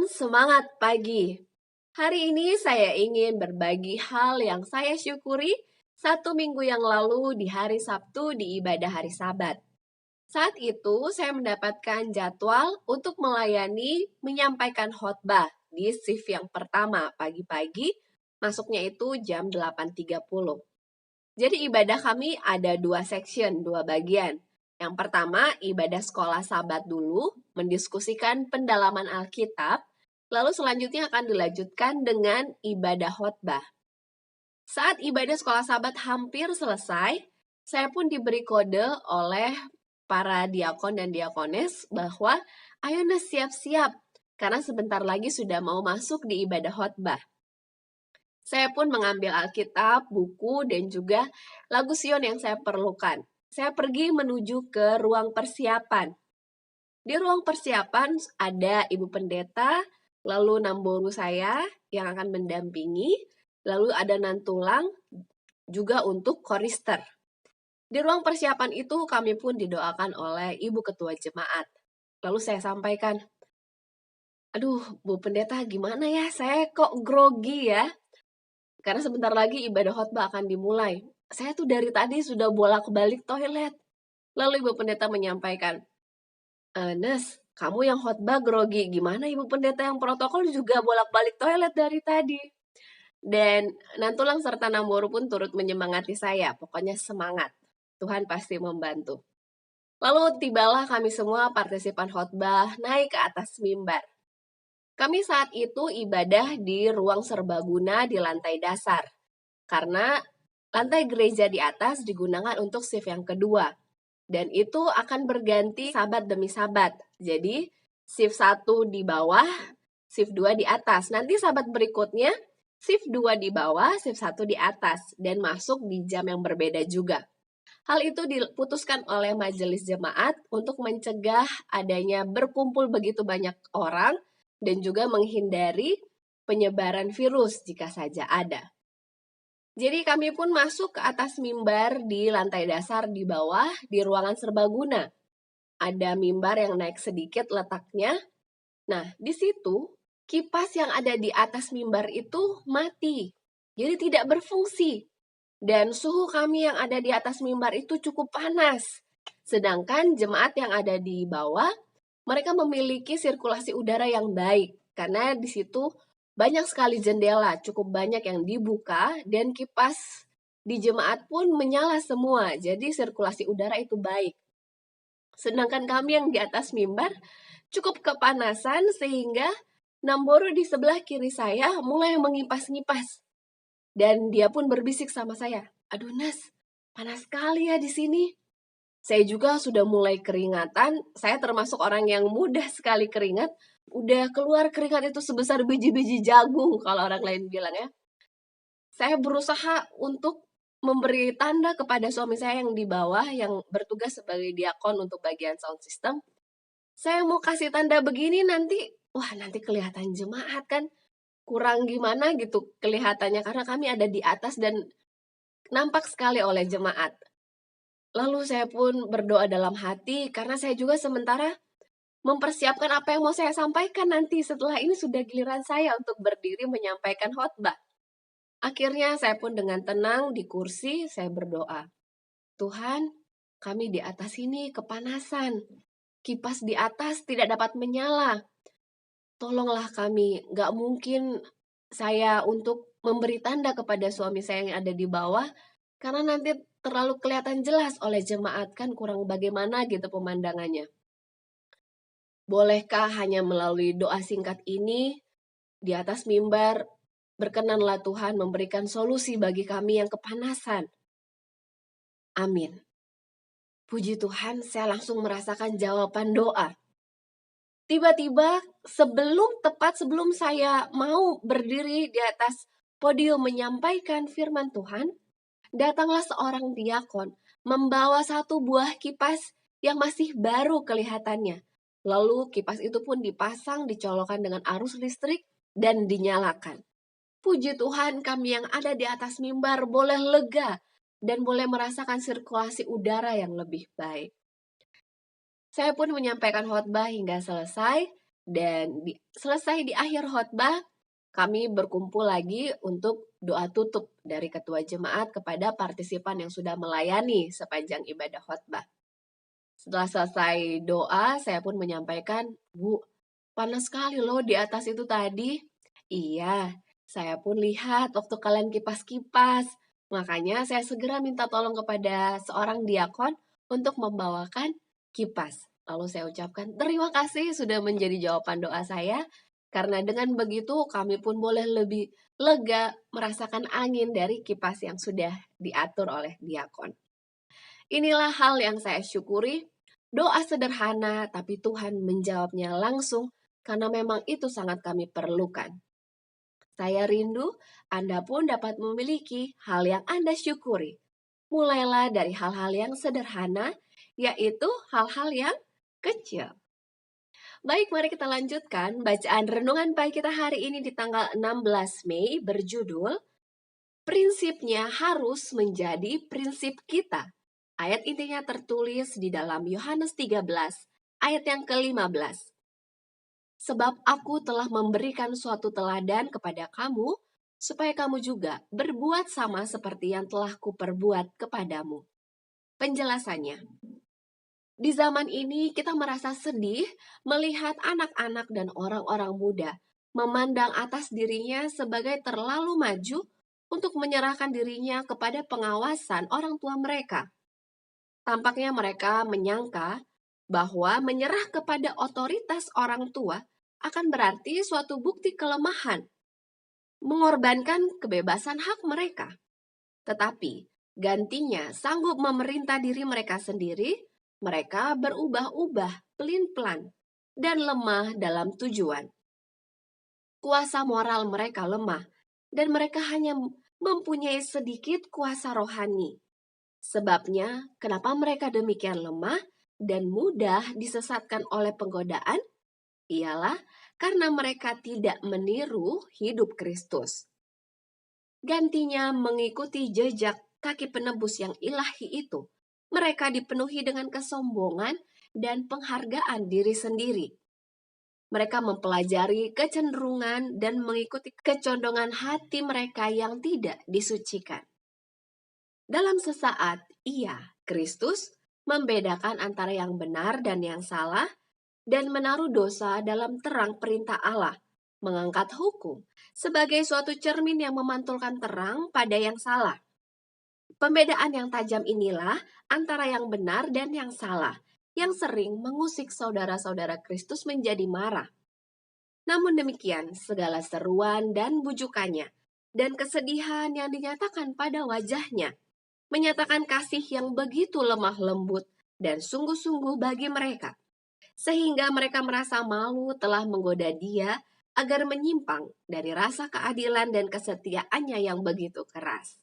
Salam semangat pagi. Hari ini saya ingin berbagi hal yang saya syukuri 1 minggu yang lalu di hari Sabtu di ibadah hari Sabat. Saat itu saya mendapatkan jadwal untuk menyampaikan khotbah di shift yang pertama pagi-pagi, masuknya itu jam 8.30. Jadi ibadah kami ada 2 section, 2 bagian. Yang pertama, ibadah sekolah Sabat dulu, mendiskusikan pendalaman Alkitab, lalu selanjutnya akan dilanjutkan dengan ibadah khotbah. Saat ibadah sekolah Sabat hampir selesai, saya pun diberi kode oleh para diakon dan diakones bahwa ayo Nes siap-siap, karena sebentar lagi sudah mau masuk di ibadah khotbah. Saya pun mengambil Alkitab, buku, dan juga lagu Sion yang saya perlukan. Saya pergi menuju ke ruang persiapan. Di ruang persiapan ada Ibu Pendeta, lalu namboru saya yang akan mendampingi, lalu ada nantulang juga untuk korister. Di ruang persiapan itu kami pun didoakan oleh Ibu Ketua Jemaat. Lalu saya sampaikan, aduh Bu Pendeta gimana ya, saya kok grogi ya? Karena sebentar lagi ibadah khotbah akan dimulai. Saya tuh dari tadi sudah bolak-balik toilet. Lalu Ibu Pendeta menyampaikan, Nes, kamu yang khotbah grogi. Gimana Ibu Pendeta yang protokol juga bolak-balik toilet dari tadi? Dan nantulang serta namboru pun turut menyemangati saya. Pokoknya semangat. Tuhan pasti membantu. Lalu tibalah kami semua partisipan khotbah naik ke atas mimbar. Kami saat itu ibadah di ruang serbaguna di lantai dasar. Karena lantai gereja di atas digunakan untuk shift yang kedua. Dan itu akan berganti sabat demi sabat. Jadi shift 1 di bawah, shift 2 di atas. Nanti sabat berikutnya shift 2 di bawah, shift 1 di atas. Dan masuk di jam yang berbeda juga. Hal itu diputuskan oleh majelis jemaat untuk mencegah adanya berkumpul begitu banyak orang dan juga menghindari penyebaran virus jika saja ada. Jadi kami pun masuk ke atas mimbar di lantai dasar di bawah di ruangan serbaguna. Ada mimbar yang naik sedikit letaknya. Nah, di situ kipas yang ada di atas mimbar itu mati. Jadi tidak berfungsi. Dan suhu kami yang ada di atas mimbar itu cukup panas. Sedangkan jemaat yang ada di bawah, mereka memiliki sirkulasi udara yang baik. Karena di situ banyak sekali jendela, cukup banyak yang dibuka, dan kipas di jemaat pun menyala semua. Jadi sirkulasi udara itu baik. Sedangkan kami yang di atas mimbar cukup kepanasan sehingga namboru di sebelah kiri saya mulai mengipas-ngipas. Dan dia pun berbisik sama saya, aduh Nas, panas sekali ya di sini. Saya juga sudah mulai keringatan, saya termasuk orang yang mudah sekali keringat, udah keluar keringat itu sebesar biji-biji jagung kalau orang lain bilang ya. Saya berusaha untuk memberi tanda kepada suami saya yang di bawah, yang bertugas sebagai diakon untuk bagian sound system. Saya mau kasih tanda begini nanti, nanti kelihatan jemaat kan. Kurang gimana gitu kelihatannya karena kami ada di atas dan nampak sekali oleh jemaat. Lalu saya pun berdoa dalam hati karena saya juga sementara mempersiapkan apa yang mau saya sampaikan nanti setelah ini sudah giliran saya untuk berdiri menyampaikan khotbah. Akhirnya saya pun dengan tenang di kursi saya berdoa. Tuhan, kami di atas ini kepanasan. Kipas di atas tidak dapat menyala. Tolonglah kami, gak mungkin saya untuk memberi tanda kepada suami saya yang ada di bawah, karena nanti terlalu kelihatan jelas oleh jemaat, kan kurang bagaimana gitu pemandangannya. Bolehkah hanya melalui doa singkat ini, di atas mimbar, berkenanlah Tuhan memberikan solusi bagi kami yang kepanasan. Amin. Puji Tuhan, saya langsung merasakan jawaban doa. Tiba-tiba tepat sebelum saya mau berdiri di atas podium menyampaikan firman Tuhan, datanglah seorang diakon membawa 1 buah kipas yang masih baru kelihatannya. Lalu kipas itu pun dipasang, dicolokkan dengan arus listrik dan dinyalakan. Puji Tuhan, kami yang ada di atas mimbar boleh lega dan boleh merasakan sirkulasi udara yang lebih baik. Saya pun menyampaikan khotbah hingga selesai Dan selesai di akhir khotbah, kami berkumpul lagi untuk doa tutup dari ketua jemaat kepada partisipan yang sudah melayani sepanjang ibadah khotbah. Setelah selesai doa, saya pun menyampaikan, "Bu, panas sekali loh di atas itu tadi." "Iya, saya pun lihat waktu kalian kipas-kipas. Makanya saya segera minta tolong kepada seorang diakon untuk membawakan kipas." Lalu saya ucapkan, "Terima kasih sudah menjadi jawaban doa saya, karena dengan begitu kami pun boleh lebih lega merasakan angin dari kipas yang sudah diatur oleh diakon." Inilah hal yang saya syukuri, doa sederhana tapi Tuhan menjawabnya langsung karena memang itu sangat kami perlukan. Saya rindu Anda pun dapat memiliki hal yang Anda syukuri. Mulailah dari hal-hal yang sederhana, yaitu hal-hal yang kecil. Baik, mari kita lanjutkan bacaan renungan pagi kita hari ini di tanggal 16 Mei berjudul Prinsipnya harus menjadi prinsip kita. Ayat intinya tertulis di dalam Yohanes 13, ayat yang ke-15. Sebab aku telah memberikan suatu teladan kepada kamu, supaya kamu juga berbuat sama seperti yang telah kuperbuat kepadamu. Penjelasannya, di zaman ini kita merasa sedih melihat anak-anak dan orang-orang muda memandang atas dirinya sebagai terlalu maju untuk menyerahkan dirinya kepada pengawasan orang tua mereka. Tampaknya mereka menyangka bahwa menyerah kepada otoritas orang tua akan berarti suatu bukti kelemahan, mengorbankan kebebasan hak mereka. Tetapi, gantinya sanggup memerintah diri mereka sendiri, mereka berubah-ubah pelin-pelan dan lemah dalam tujuan. Kuasa moral mereka lemah, dan mereka hanya mempunyai sedikit kuasa rohani. Sebabnya, kenapa mereka demikian lemah dan mudah disesatkan oleh penggodaan? Ialah karena mereka tidak meniru hidup Kristus. Gantinya mengikuti jejak kaki penebus yang ilahi itu, mereka dipenuhi dengan kesombongan dan penghargaan diri sendiri. Mereka mempelajari kecenderungan dan mengikuti kecondongan hati mereka yang tidak disucikan. Dalam sesaat, Kristus, membedakan antara yang benar dan yang salah, dan menaruh dosa dalam terang perintah Allah, mengangkat hukum sebagai suatu cermin yang memantulkan terang pada yang salah. Pembedaan yang tajam inilah antara yang benar dan yang salah, yang sering mengusik saudara-saudara Kristus menjadi marah. Namun demikian, segala seruan dan bujukannya, dan kesedihan yang dinyatakan pada wajahnya, menyatakan kasih yang begitu lemah lembut dan sungguh-sungguh bagi mereka, sehingga mereka merasa malu telah menggoda dia agar menyimpang dari rasa keadilan dan kesetiaannya yang begitu keras.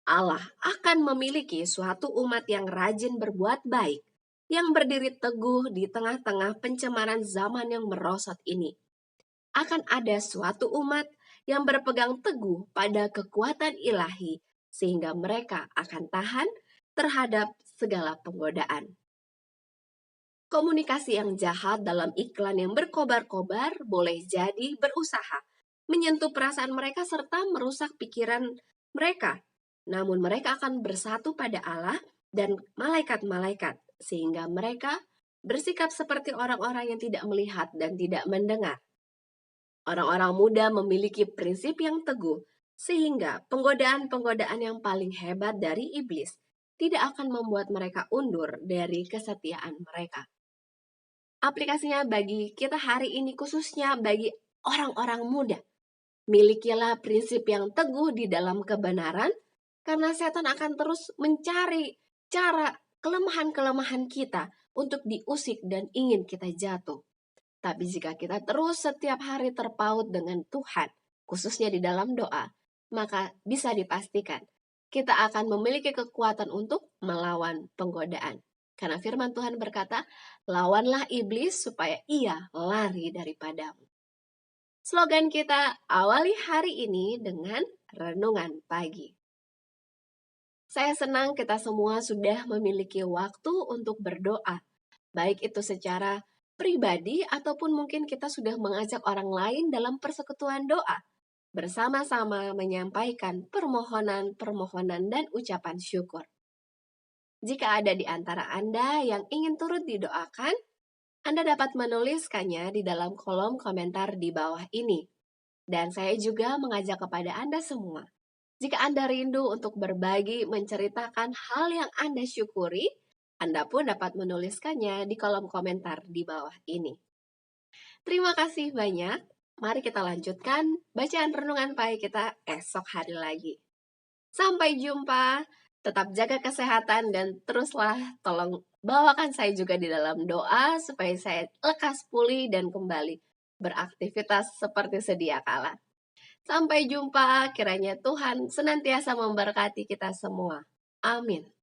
Allah akan memiliki suatu umat yang rajin berbuat baik, yang berdiri teguh di tengah-tengah pencemaran zaman yang merosot ini. Akan ada suatu umat yang berpegang teguh pada kekuatan ilahi, sehingga mereka akan tahan terhadap segala penggodaan. Komunikasi yang jahat dalam iklan yang berkobar-kobar boleh jadi berusaha menyentuh perasaan mereka serta merusak pikiran mereka. Namun mereka akan bersatu pada Allah dan malaikat-malaikat, sehingga mereka bersikap seperti orang-orang yang tidak melihat dan tidak mendengar. Orang-orang muda memiliki prinsip yang teguh, sehingga penggodaan-penggodaan yang paling hebat dari iblis tidak akan membuat mereka undur dari kesetiaan mereka. Aplikasinya bagi kita hari ini, khususnya bagi orang-orang muda. Milikilah prinsip yang teguh di dalam kebenaran, karena setan akan terus mencari cara kelemahan-kelemahan kita untuk diusik dan ingin kita jatuh. Tapi jika kita terus setiap hari terpaut dengan Tuhan, khususnya di dalam doa, maka bisa dipastikan kita akan memiliki kekuatan untuk melawan penggodaan. Karena firman Tuhan berkata, lawanlah iblis supaya ia lari daripadamu. Slogan kita awali hari ini dengan renungan pagi. Saya senang kita semua sudah memiliki waktu untuk berdoa, baik itu secara pribadi ataupun mungkin kita sudah mengajak orang lain dalam persekutuan doa, bersama-sama menyampaikan permohonan-permohonan dan ucapan syukur. Jika ada di antara Anda yang ingin turut didoakan, Anda dapat menuliskannya di dalam kolom komentar di bawah ini. Dan saya juga mengajak kepada Anda semua, jika Anda rindu untuk berbagi, menceritakan hal yang Anda syukuri, Anda pun dapat menuliskannya di kolom komentar di bawah ini. Terima kasih banyak. Mari kita lanjutkan bacaan renungan pagi kita esok hari lagi. Sampai jumpa. Tetap jaga kesehatan dan teruslah tolong bawakan saya juga di dalam doa supaya saya lekas pulih dan kembali beraktivitas seperti sedia kala. Sampai jumpa, kiranya Tuhan senantiasa memberkati kita semua. Amin.